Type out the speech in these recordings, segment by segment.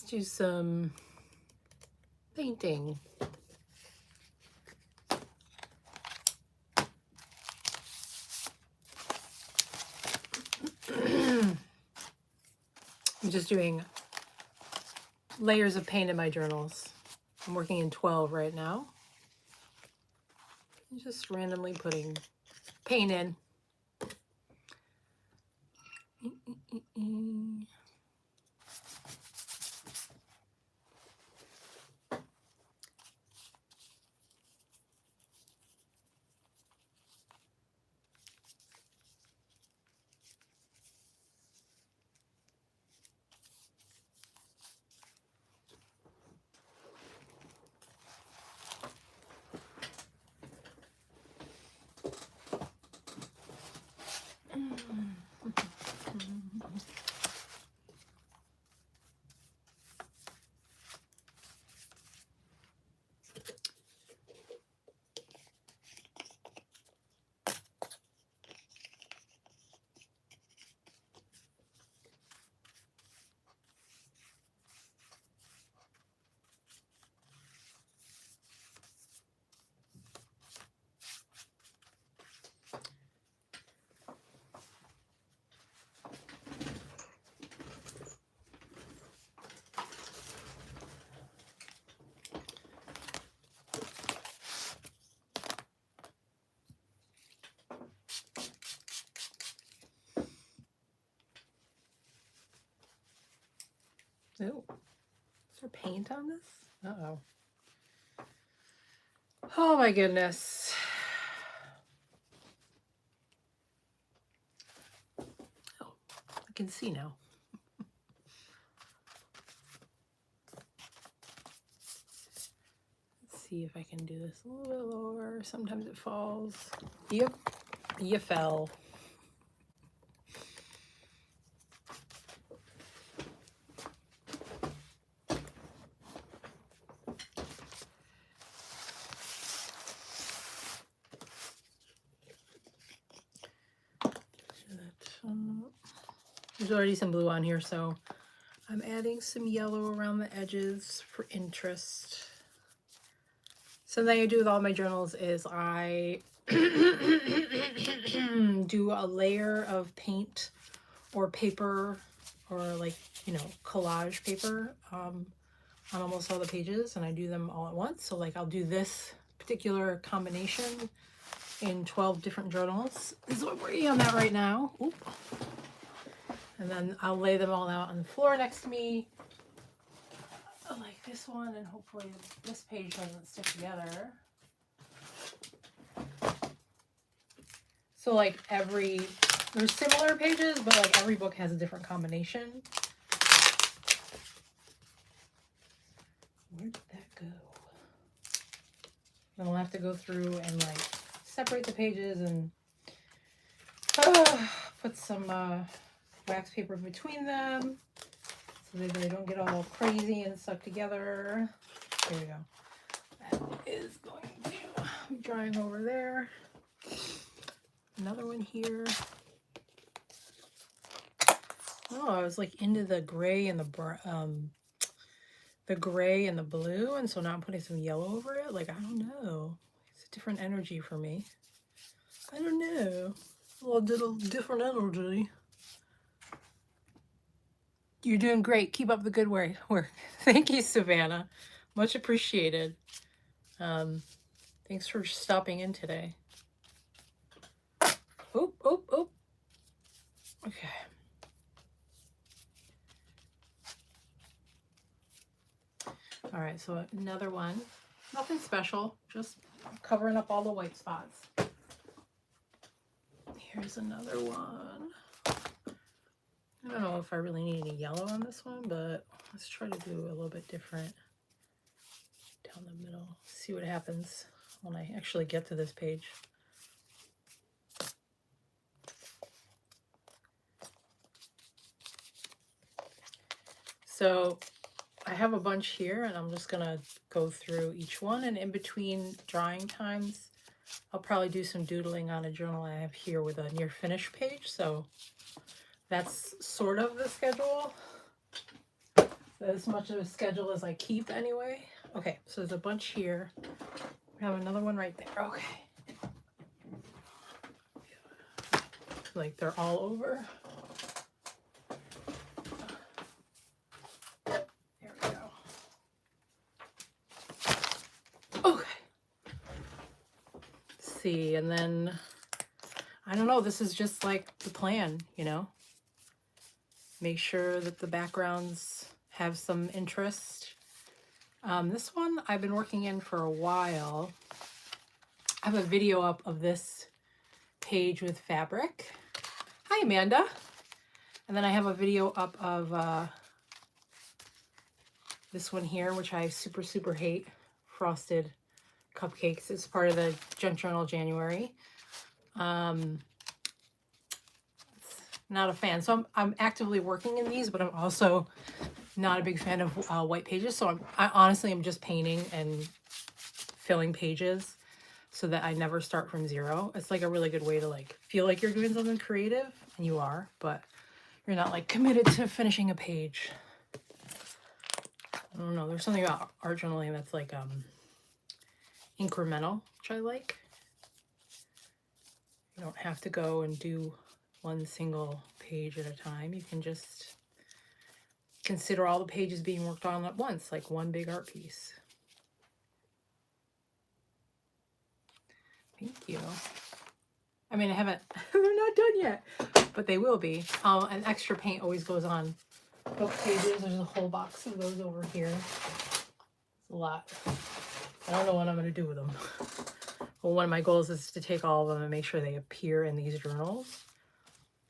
do some painting. I'm just doing layers of paint in my journals. I'm working in 12 right now. I'm just randomly putting paint in. Oh, is there paint on this? Uh-oh. Oh my goodness. Oh, I can see now. Let's see if I can do this a little bit lower. Sometimes it falls. Yep, you fell. There's already some blue on here, so I'm adding some yellow around the edges for interest. Something I do with all my journals is I do a layer of paint or paper or like, you know, collage paper on almost all the pages, and I do them all at once. So like I'll do this particular combination in 12 different journals. This is what I'm working on that right now. Oop. And then I'll lay them all out on the floor next to me, like this one, and hopefully this page doesn't stick together. So like there's similar pages, but like every book has a different combination. Where did that go? Then I'll have to go through and like separate the pages and put some wax paper between them so that they don't get all crazy and stuck together. There we go. That is going to be drying over there. Another one here. Oh, I was like into the gray and the gray and the blue, and so now I'm putting some yellow over it. Like, I don't know. It's a different energy for me. I don't know. A little different energy. You're doing great. Keep up the good work. Thank you, Savannah. Much appreciated. Thanks for stopping in today. Oop, oop, oop. Okay. All right, so another one. Nothing special, just covering up all the white spots. Here's another one. I don't know if I really need any yellow on this one, but let's try to do a little bit different down the middle. See what happens when I actually get to this page. So I have a bunch here, and I'm just gonna go through each one, and in between drawing times I'll probably do some doodling on a journal I have here with a near finish page. So that's sort of the schedule. as much of a schedule as I keep anyway. Okay, so there's a bunch here. We have another one right there. Okay. Like they're all over. There we go. Okay. Let's see, and then I don't know, this is just like the plan, you know? Make sure that the backgrounds have some interest. This one I've been working in for a while. I have a video up of this page with fabric. Hi, Amanda. And then I have a video up of this one here, which I super, super hate. Frosted cupcakes. It's part of the Junk Journal January. Not a fan. So I'm actively working in these, but I'm also not a big fan of white pages. So I honestly am just painting and filling pages so that I never start from zero. It's like a really good way to like feel like you're doing something creative, and you are, but you're not like committed to finishing a page. I don't know. There's something about art journaling that's like incremental, which I like. You don't have to go and do one single page at a time. You can just consider all the pages being worked on at once, like one big art piece. Thank you. I mean, I haven't, they're not done yet, but they will be. And extra paint always goes on book pages. There's a whole box of those over here. It's a lot. I don't know what I'm going to do with them. Well, one of my goals is to take all of them and make sure they appear in these journals.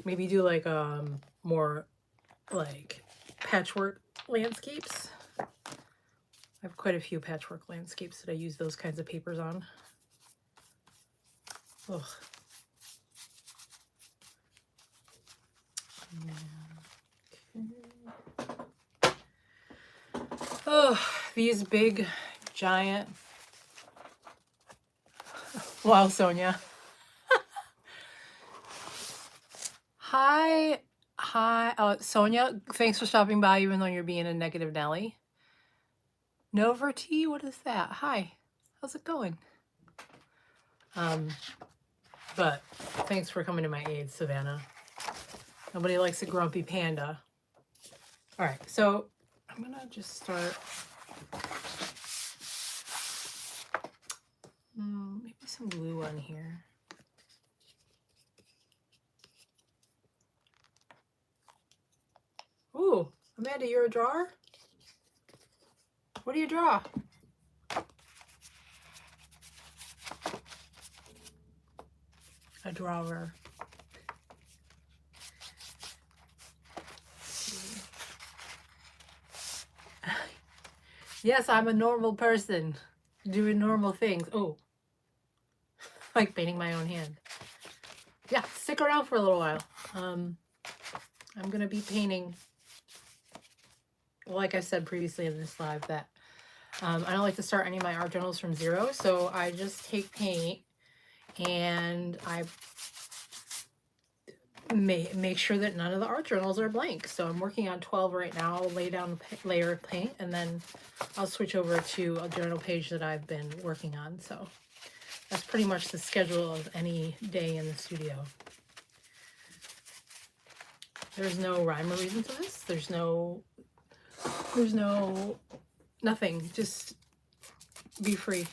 Maybe do like more like patchwork landscapes. I have quite a few patchwork landscapes that I use those kinds of papers on. Ugh. Okay. Oh, these big, giant. Wow, Sonia. Hi. Sonia, thanks for stopping by, even though you're being a negative Nelly. Noverty, what is that? Hi, how's it going? But thanks for coming to my aid, Savannah. Nobody likes a grumpy panda. All right, so I'm gonna just start. Maybe some glue on here. Ooh, Amanda, you're a drawer? What do you draw? A drawer. Yes, I'm a normal person doing normal things. Oh, like painting my own hand. Yeah, stick around for a little while. I'm gonna be painting, like I said previously in this live, that I don't like to start any of my art journals from zero, so I just take paint and I make sure that none of the art journals are blank. So I'm working on 12 right now. I'll lay down a layer of paint and then I'll switch over to a journal page that I've been working on. So that's pretty much the schedule of any day in the studio. There's no rhyme or reason to this. There's nothing. Just be free.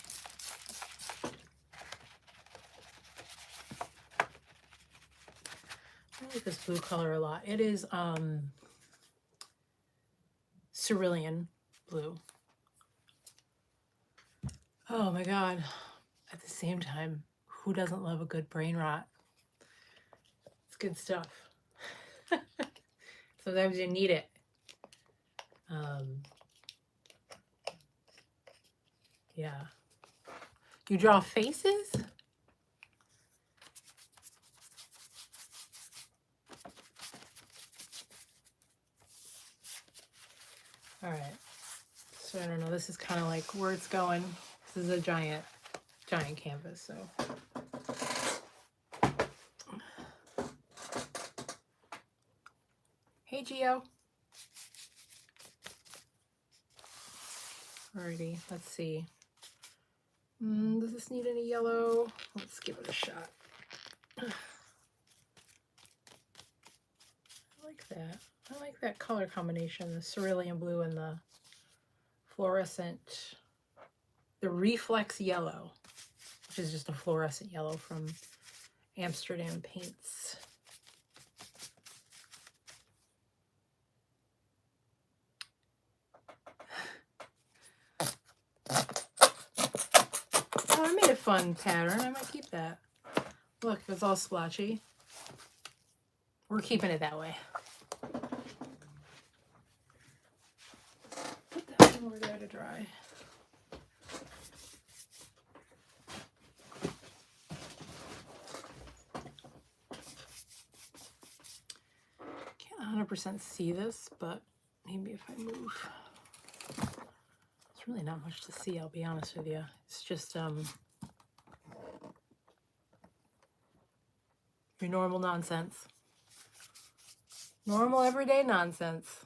I like this blue color a lot. It is cerulean blue. Oh my god. At the same time, who doesn't love a good brain rot? It's good stuff. Sometimes you need it. Yeah. You draw faces? All right. So I don't know. This is kind of like where it's going. This is a giant canvas, so. Hey, Gio. Alrighty, let's see. Does this need any yellow? Let's give it a shot. I like that. I like that color combination, the cerulean blue and the fluorescent, the reflex yellow, which is just a fluorescent yellow from Amsterdam Paints. Oh, I made a fun pattern. I might keep that. Look, it's all splotchy. We're keeping it that way. Put that over there to dry. Can't 100% see this, but maybe if I move. It's really not much to see, I'll be honest with you. It's just your normal nonsense. Normal everyday nonsense.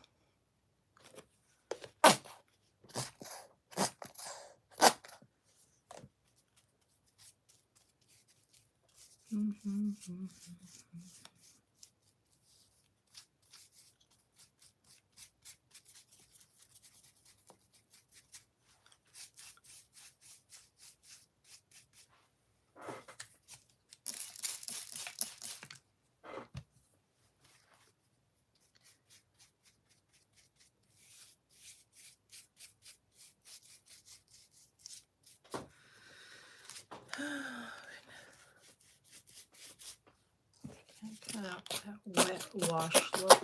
Cut out that wet wash look.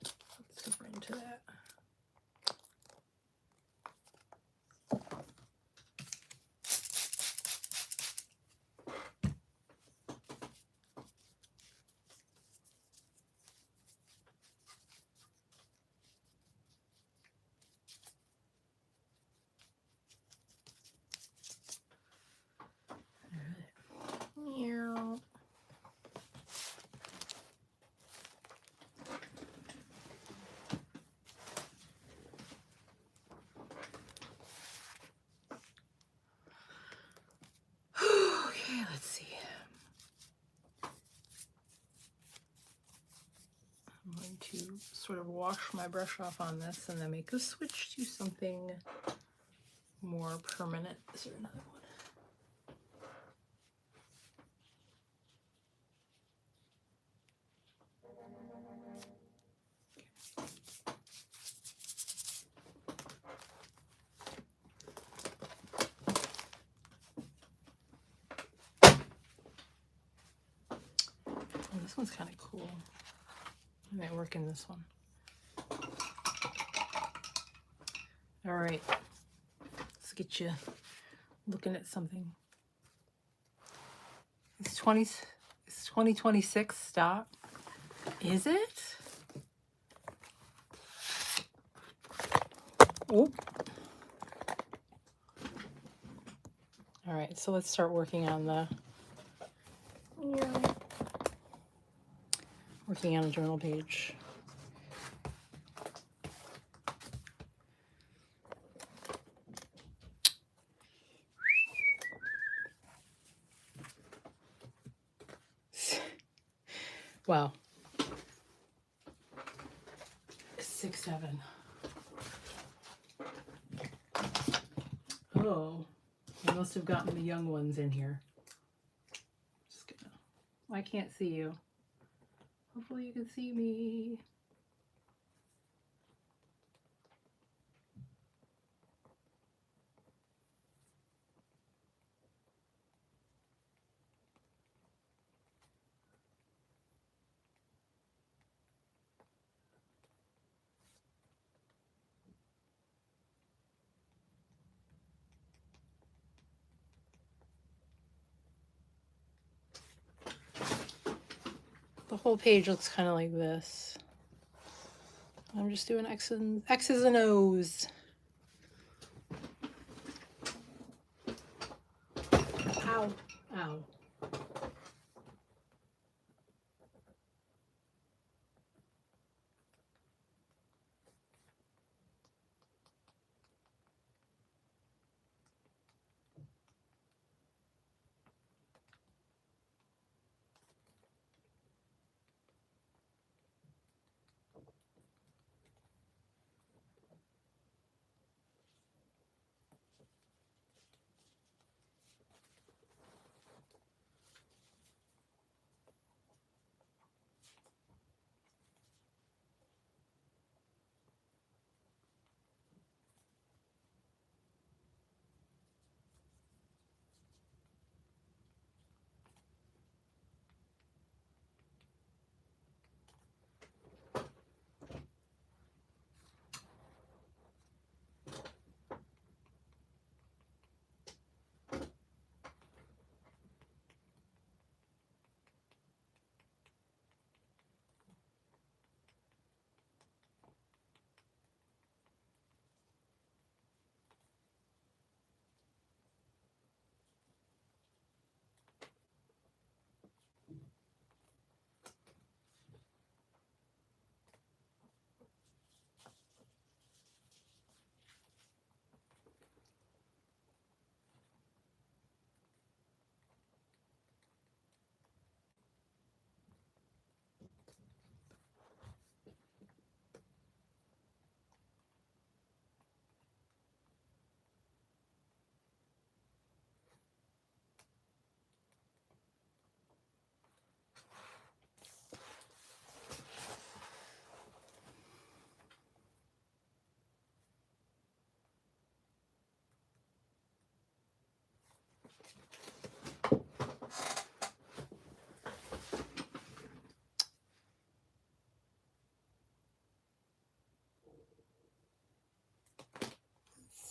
Let's super into that. Meow. Okay, let's see. I'm going to sort of wash my brush off on this and then make a switch to something more permanent. Is there another one? Oh, this one's kind of cool. I might work in this one. All right, let's get you looking at something. It's 2026. Stop. Is it? Oh. All right, so let's start working on the working on a journal page. Wow. 6, 7. Oh, I must have gotten the young ones in here. Just gonna, I can't see you. Hopefully you can see me. The whole page looks kind of like this. I'm just doing X's and O's. Ow, ow.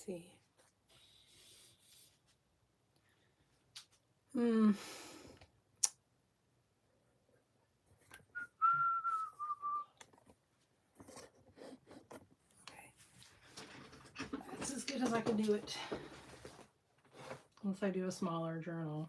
see. Hmm. That's as good as I can do it. Unless I do a smaller journal.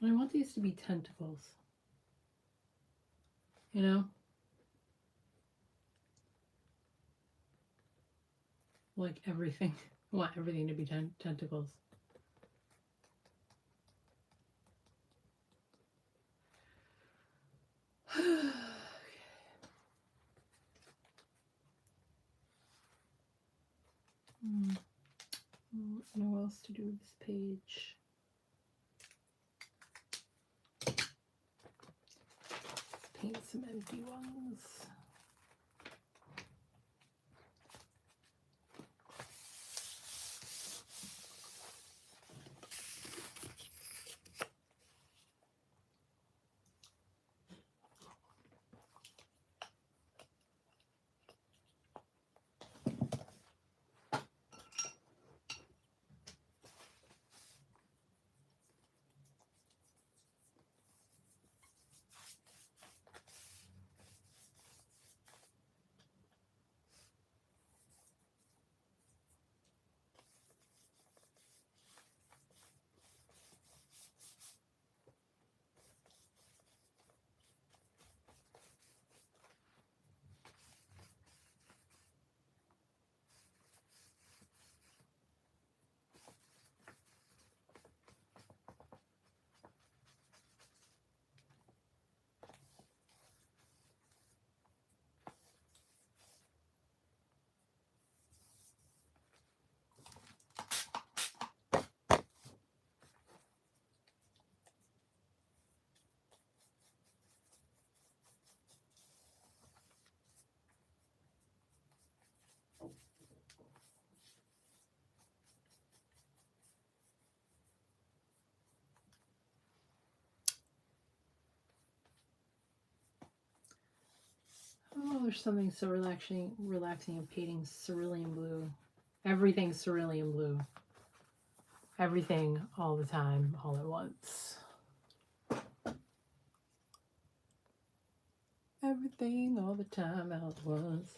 I want these to be tentacles. You know? Like everything. I want everything to be tentacles. I don't know what else to do with this page. Paint some empty ones. Oh, there's something so relaxing in painting cerulean blue. Everything's cerulean blue. Everything all the time, all at once. Everything all the time, all at once.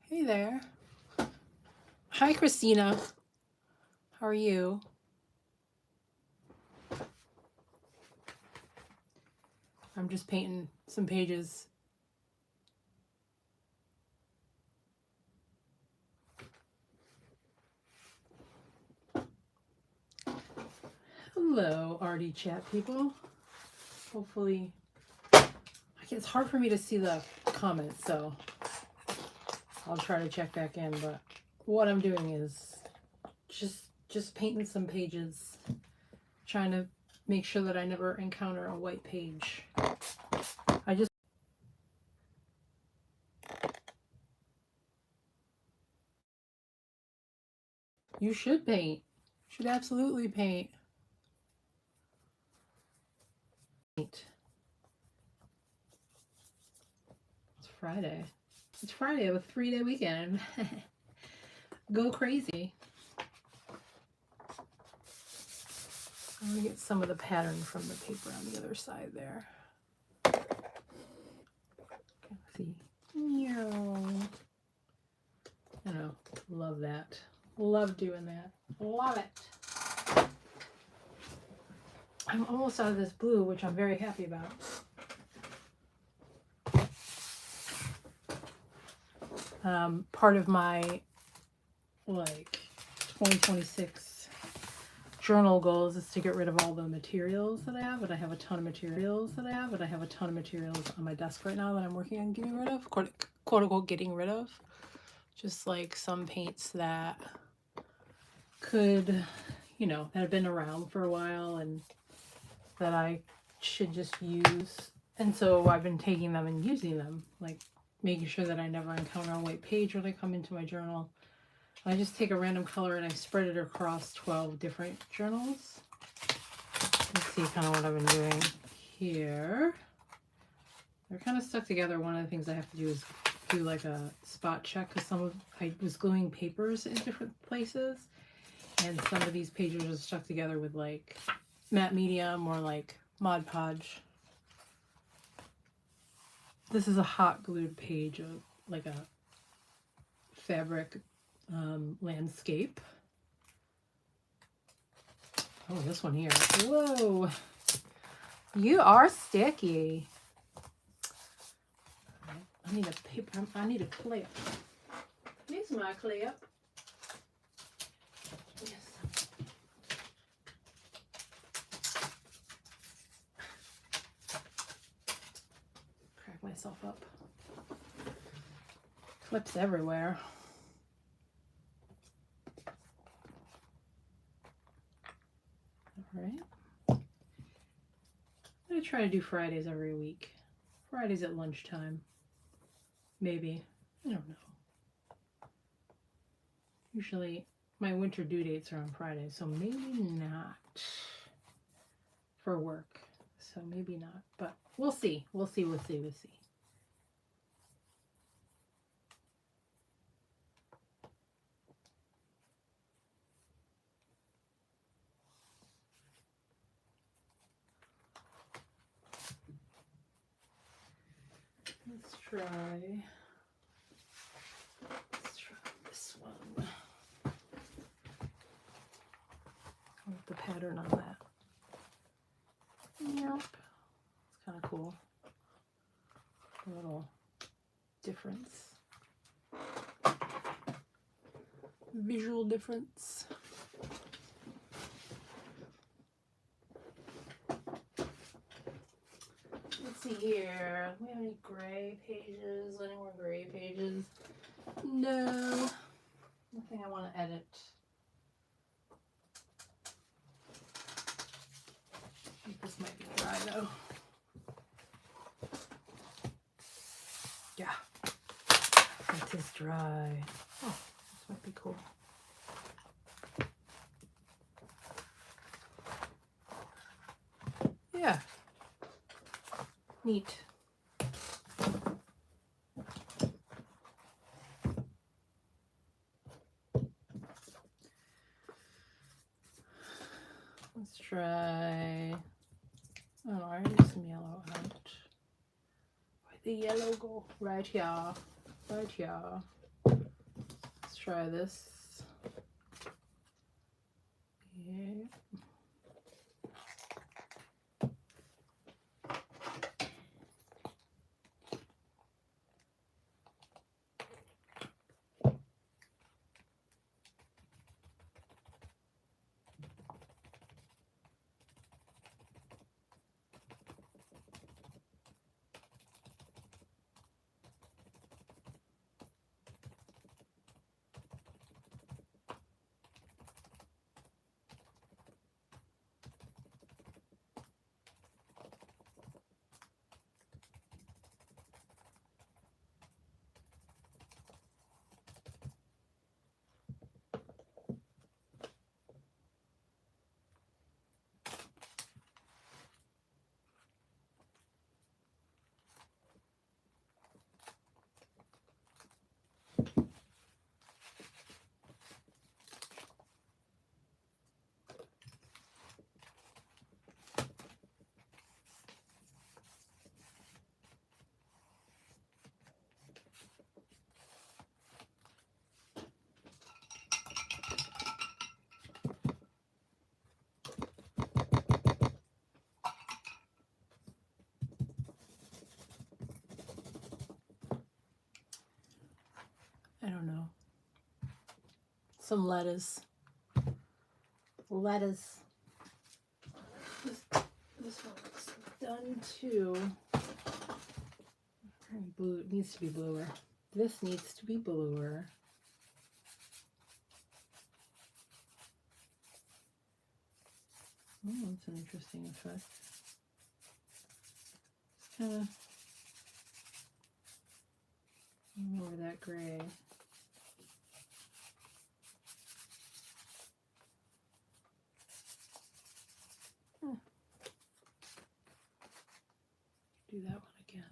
Hey there. Hi, Christina. How are you? I'm just painting some pages. Hello, Artie chat people. Hopefully, it's hard for me to see the comments, so I'll try to check back in. But what I'm doing is just painting some pages, trying to make sure that I never encounter a white page. You should paint. You should absolutely paint. It's Friday. It's Friday of a 3-day weekend. Go crazy. I'm going to get some of the pattern from the paper on the other side there. Let's see. I know. Love that. Love doing that. Love it. I'm almost out of this blue, which I'm very happy about. Part of my 2026 journal goals is to get rid of all the materials that I have, and I have a ton of materials on my desk right now that I'm working on getting rid of, quote unquote getting rid of. Just like some paints that could, you know, that have been around for a while and that I should just use. And so I've been taking them and using them, like making sure that I never encounter a white page when I come into my journal. I just take a random color and I spread it across 12 different journals. Let's see kind of what I've been doing here. They're kind of stuck together. One of the things I have to do is do like a spot check because I was gluing papers in different places, and some of these pages are stuck together with like matte medium or like Mod Podge. This is a hot glued page of like a fabric landscape. Oh, this one here. Whoa, you are sticky. I need a paper. I need a clip. Here's my clip. Yes. Crack myself up. Clips everywhere. All right. I'm gonna try to do Fridays every week. Fridays at lunchtime. Maybe. I don't know. Usually my winter due dates are on Friday, so maybe not for work. So maybe not, but we'll see. We'll see. Let's try this one. What's the pattern on that? Yep. It's kind of cool. A little difference. Visual difference. Let's see here. Do we have any gray pages? Any more gray pages? No. Nothing I want to edit. I think this might be dry though. Yeah. It is dry. Oh, this might be cool. Yeah. Neat. Let's try. Oh, I already have some yellow out. Where'd the yellow go? Right here. Right here. Let's try this. Yeah. I don't know. Some lettuce lettuce. This one looks done too. Blue, it needs to be bluer. This needs to be bluer. Oh, that's an interesting effect. Just kind of over that gray. Do that one again.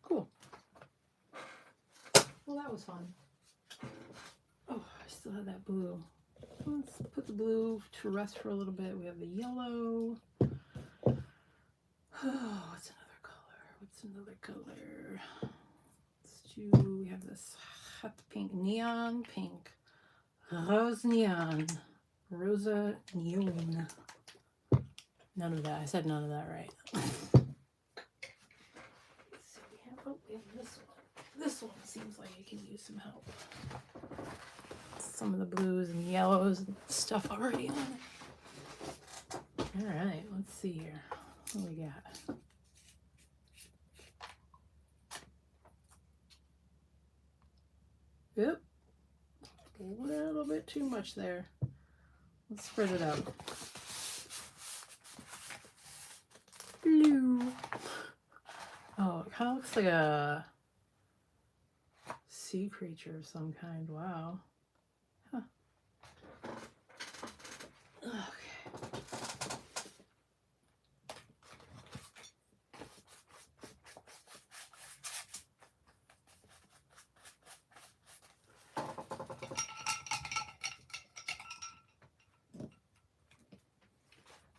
Cool. Well, that was fun. Oh, I still have that blue. Let's put the blue to rest for a little bit. We have the yellow. Oh, what's another color? What's another color? Let's do, we have this hot pink, neon pink, rose neon, rosa neon. None of that. I said none of that right. So we have this one. This one seems like it can use some help. Some of the blues and yellows and stuff already on it. All right, let's see here. What do we got? Yep, a little bit too much there. Let's spread it out. Blue. Oh, it kind of looks like a sea creature of some kind. Wow. Huh. Okay.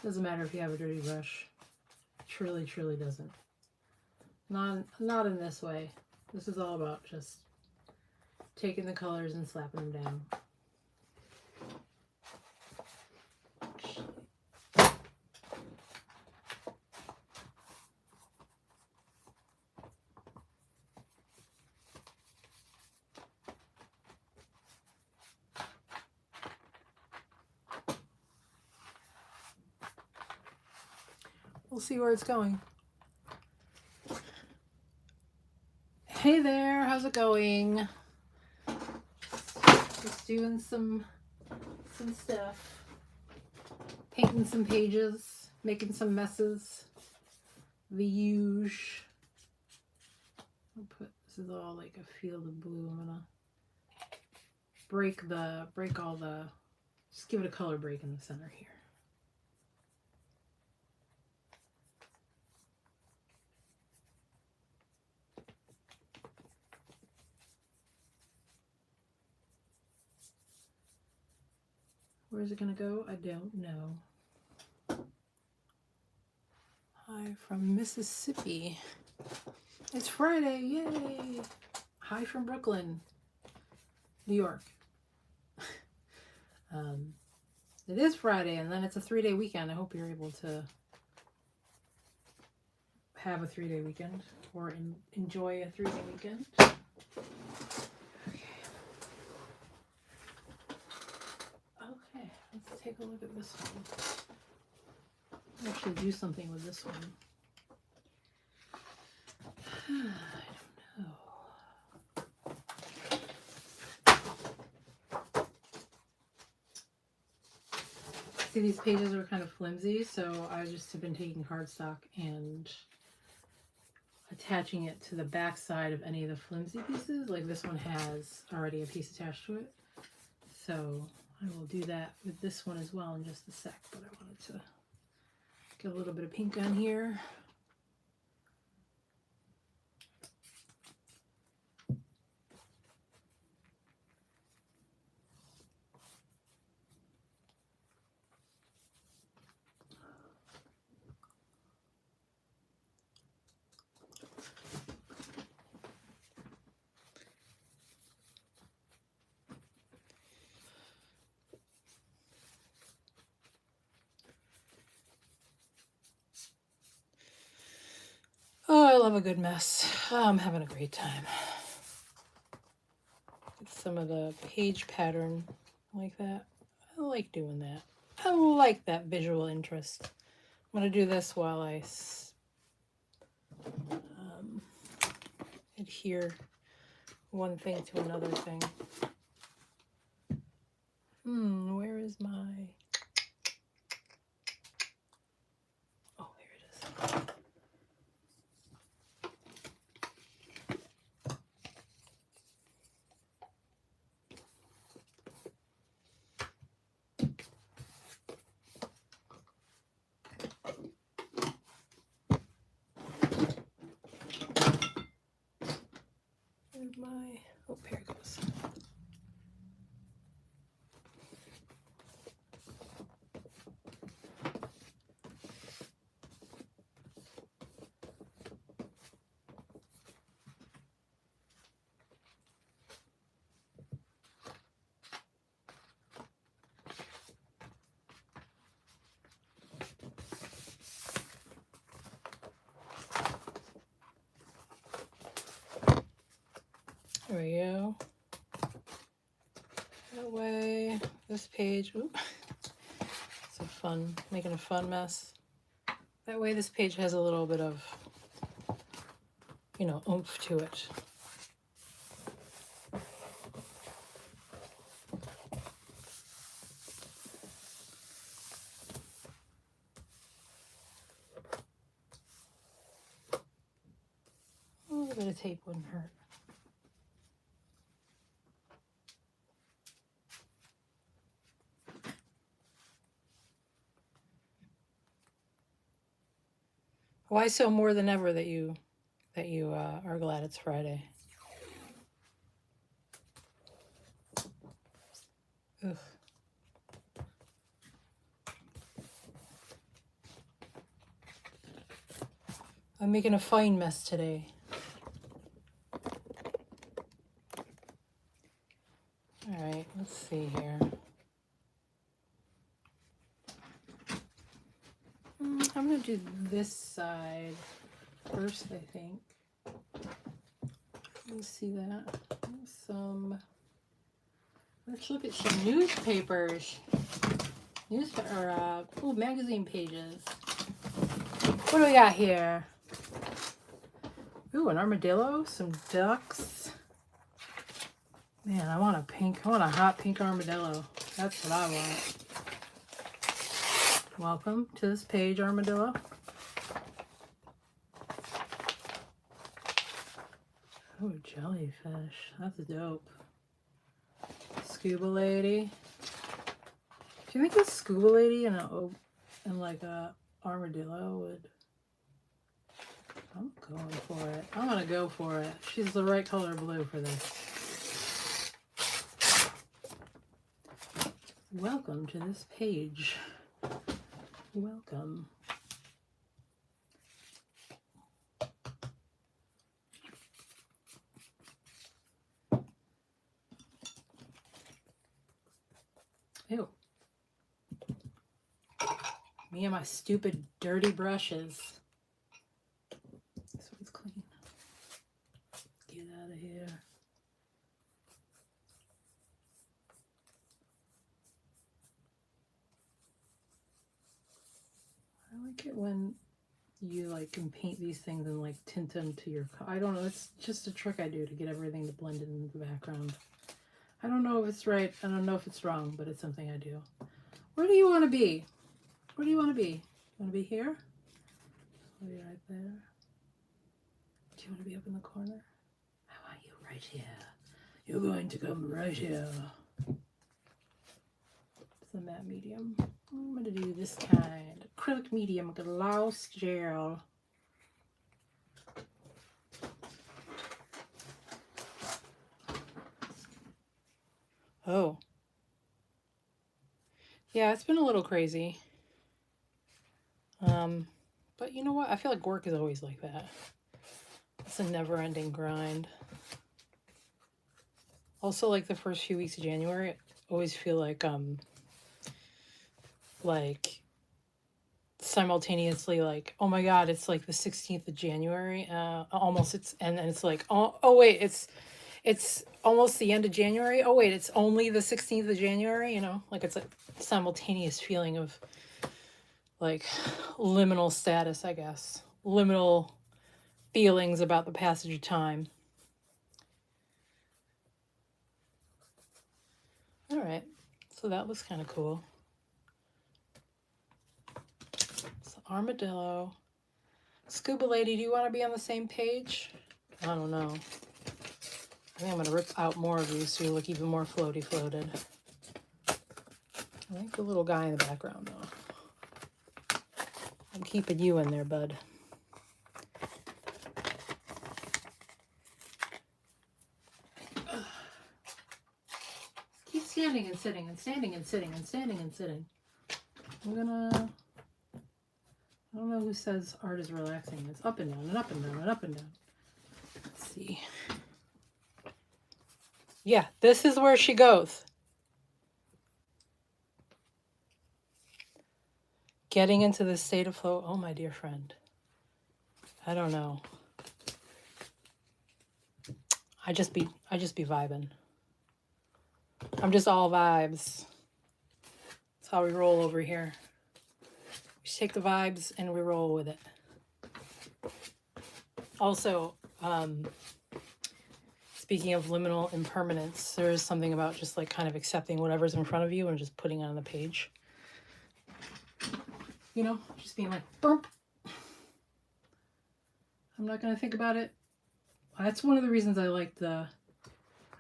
Doesn't matter if you have a dirty brush. Truly, truly doesn't. Not in this way. This is all about just taking the colors and slapping them down. We'll see where it's going. Hey there, how's it going? Just doing some stuff. Painting some pages, making some messes. the huge. I'll put, this is all like a field of blue. I'm gonna break all the, just give it a color break in the center here. Where's it gonna go? I don't know. Hi from Mississippi. It's Friday, yay! Hi from Brooklyn, New York. It is Friday, and then it's a 3-day weekend. I hope you're able to have a 3-day weekend or enjoy a 3-day weekend. Okay, let's take a look at this one. I'll actually do something with this one. I don't know. See, these pages are kind of flimsy, so I just have been taking cardstock and attaching it to the back side of any of the flimsy pieces. Like this one has already a piece attached to it. So I will do that with this one as well in just a sec, but I wanted to get a little bit of pink on here. Oh, I love a good mess. I'm having a great time. Some of the page pattern like that. I like doing that. I like that visual interest. I'm going to do this while I adhere one thing to another thing. Where is my... Oh, there it is. Where's my... Oh, here it goes. There we go. That way, this page, oop, it's a fun, making a fun mess. That way this page has a little bit of, you know, oomph to it. A little bit of tape wouldn't hurt. Why so more than ever that you are glad it's Friday? Ugh. I'm making a fine mess today. All right, let's see here. I'm going to do this side first, I think. Let's see that. Let's look at some newspapers. Magazine pages. What do we got here? Ooh, an armadillo, some ducks. Man, I want a hot pink armadillo. That's what I want. Welcome to this page, armadillo. Oh, jellyfish. That's dope. Scuba lady. Do you think a scuba lady and like a armadillo would? I'm going for it. I'm gonna go for it. She's the right color blue for this. Welcome to this page. Welcome. Ew. Me and my stupid dirty brushes. This one's clean. Get out of here. I like it when you like can paint these things and like tint them to your, I don't know, it's just a trick I do to get everything to blend in the background. I don't know if it's right, I don't know if it's wrong, but it's something I do. Where do you want to be? Where do you want to be? You want to be here? Are you right there? Do you want to be up in the corner? I want you right here. You're going to come right here. It's a matte medium. I'm going to do this kind. Acrylic medium, gloss gel. Oh. Yeah, it's been a little crazy. But you know what? I feel like work is always like that. It's a never-ending grind. Also, like the first few weeks of January, I always feel like simultaneously like, oh my god, it's like the 16th of January. Almost it's and then it's like, oh wait, it's almost the end of January. Oh wait, it's only the 16th of January, you know? Like it's a simultaneous feeling of like liminal status, I guess. Liminal feelings about the passage of time. All right, so that was kind of cool. So armadillo. Scuba lady, do you want to be on the same page? I don't know. I think I'm going to rip out more of you so you look even more floaty floated. I like the little guy in the background though. I'm keeping you in there, bud. Keep standing and sitting and standing and sitting and standing and sitting. I'm gonna, I don't know who says art is relaxing. It's up and down and up and down and up and down. Let's see. Yeah, this is where she goes. Getting into the state of flow. Oh, my dear friend. I don't know. I just be vibing. I'm just all vibes. That's how we roll over here. We just take the vibes and we roll with it. Also, speaking of liminal impermanence, there is something about just like kind of accepting whatever's in front of you and just putting it on the page. You know, just being like, burp. I'm not going to think about it. That's one of the reasons I like the...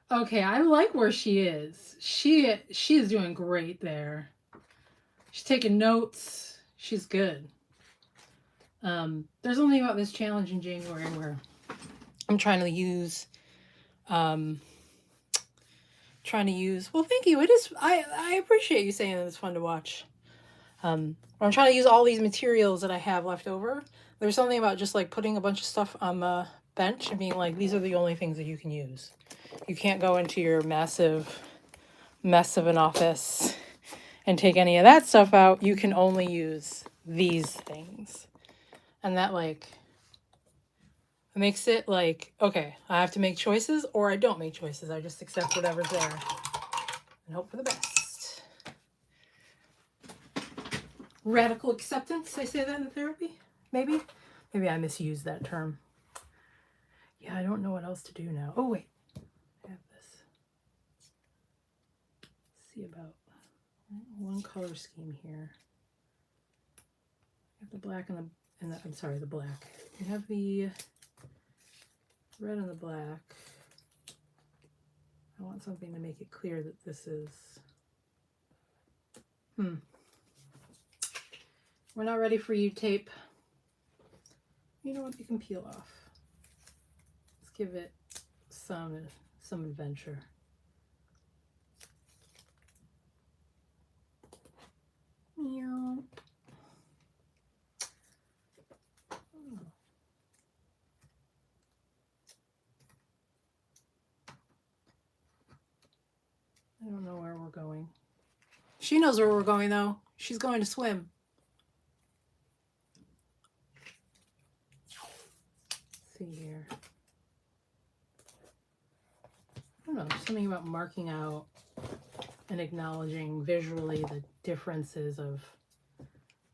Okay, I like where she is. She is doing great there. She's taking notes. She's good. There's something about this challenge in January where I'm trying to use... well, thank you. It is... I appreciate you saying that it's fun to watch. I'm trying to use all these materials that I have left over. There's something about just like putting a bunch of stuff on the bench and being like, these are the only things that you can use. You can't go into your massive mess of an office and take any of that stuff out. You can only use these things. And that like makes it like, okay, I have to make choices or I don't make choices. I just accept whatever's there and hope for the best. Radical acceptance, I say that in therapy? Maybe I misused that term. Yeah, I don't know what else to do now. Oh, wait. I have this. Let's see about one color scheme here. I have the black and the I'm sorry, the black. We have the red and the black. I want something to make it clear that this is, we're not ready for you, tape. You know what, you can peel off. Let's give it some adventure. Meow. I don't know where we're going. She knows where we're going, though. She's going to swim. Let's see here. I don't know, there's something about marking out and acknowledging visually the differences of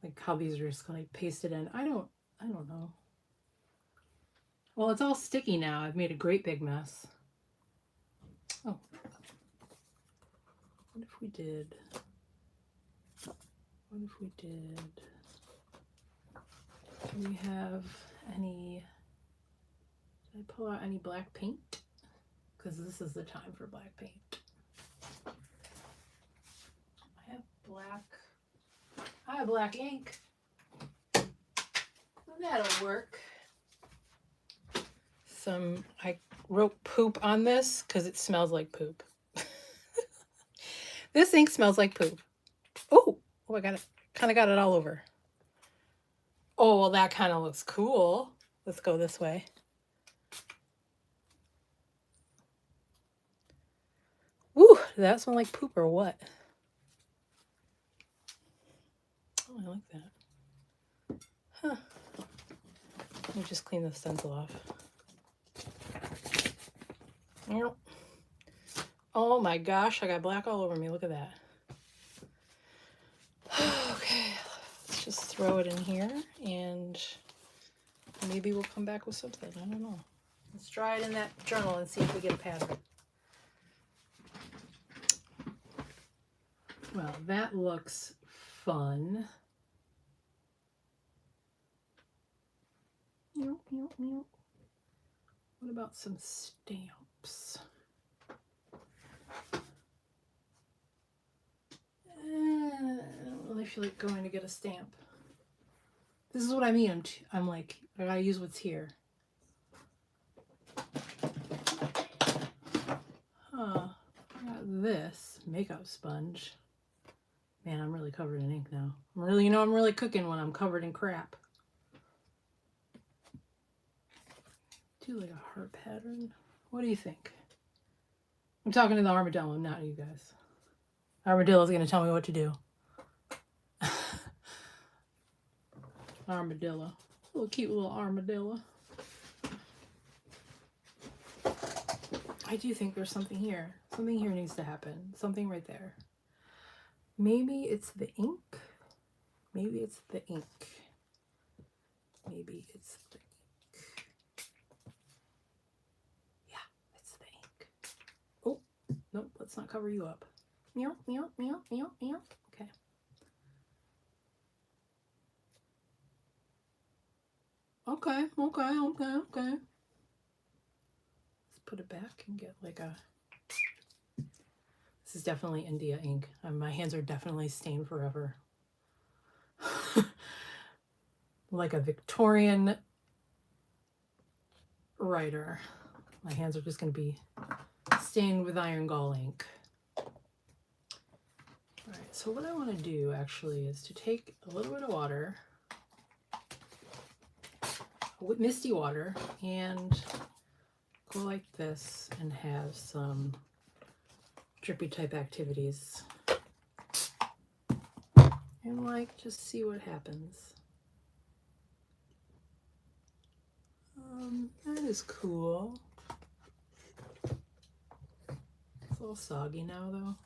like how these are just like pasted in. I don't know. Well, it's all sticky now. I've made a great big mess. Oh. What if we did? Do we have any, did I pull out any black paint? Because this is the time for black paint. I have black ink. That'll work. I wrote poop on this because it smells like poop. This ink smells like poop. Oh, I got it. Kind of got it all over. Oh, well, that kind of looks cool. Let's go this way. Woo, did that smell like poop or what? Oh, I like that. Huh. Let me just clean the stencil off. Oh my gosh, I got black all over me. Look at that. Okay, let's just throw it in here and maybe we'll come back with something. I don't know. Let's try it in that journal and see if we get a pattern. Well, that looks fun. What about some stamps? I don't really feel like going to get a stamp. This is what I mean. I'm like, I gotta use what's here. Huh. I got this makeup sponge. Man, I'm really covered in ink now. I'm really cooking when I'm covered in crap. Do like a heart pattern. What do you think? I'm talking to the armadillo, not you guys. Armadillo's gonna tell me what to do. Armadillo. Little cute little armadillo. I do think there's something here. Something here needs to happen. Something right there. Maybe it's the ink. Maybe it's the ink. Maybe it's the ink. Yeah, it's the ink. Oh, nope, let's not cover you up. Meow, meow, meow, meow, meow. Okay. Okay. Let's put it back and get like a... This is definitely India ink. My hands are definitely stained forever. Like a Victorian writer. My hands are just going to be stained with iron gall ink. All right, so what I want to do actually is to take a little bit of water, with misty water, and go like this and have some drippy type activities. And like, just see what happens. That is cool. It's a little soggy now though.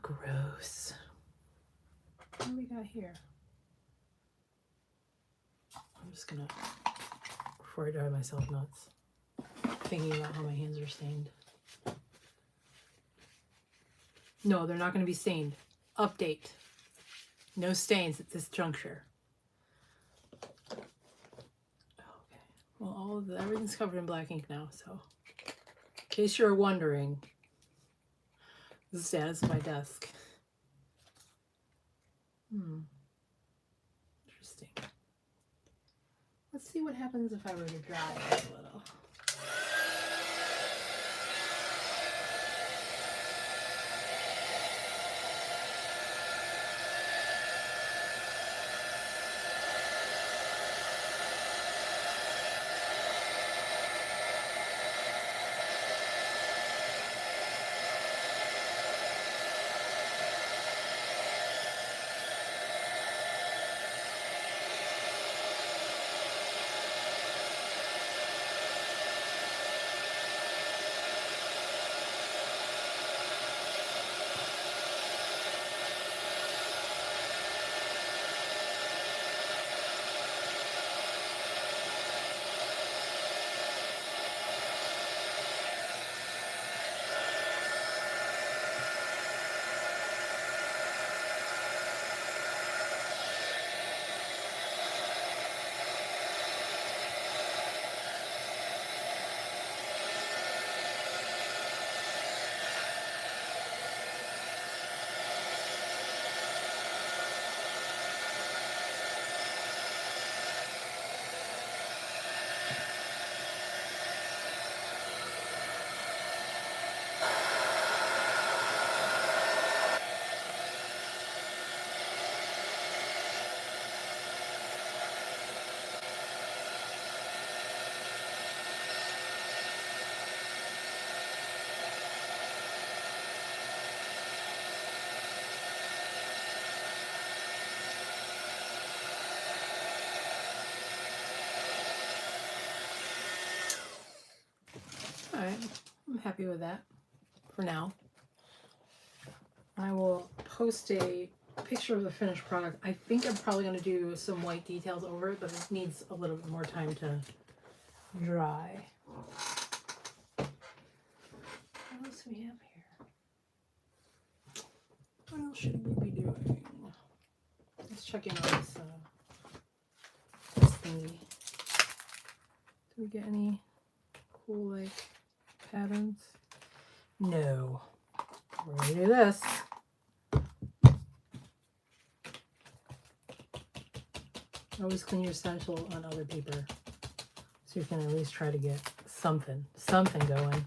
Gross. What do we got here? I'm just gonna, before I drive myself nuts, thinking about how my hands are stained. No, they're not gonna be stained. Update. No stains at this juncture. Okay. Well, everything's covered in black ink now, so in case you're wondering, the status of my desk. Interesting. Let's see what happens if I were to dry it a little. All right, I'm happy with that for now. I will post a picture of the finished product. I think I'm probably going to do some white details over it, but it needs a little bit more time to dry. What else do we have here? What else should we be doing? Let's check in on this thingy. Do we get any cool like patterns? No. We're gonna do this. Always clean your stencil on other paper so you can at least try to get something going.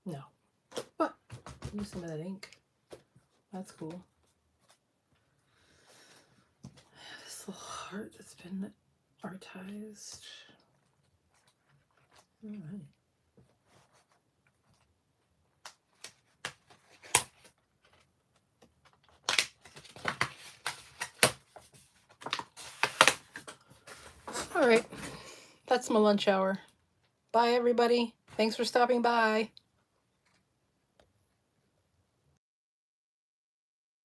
No, but use some of that ink. That's cool. This little heart that's been artized. All right. All right, that's my lunch hour. Bye, everybody. Thanks for stopping by.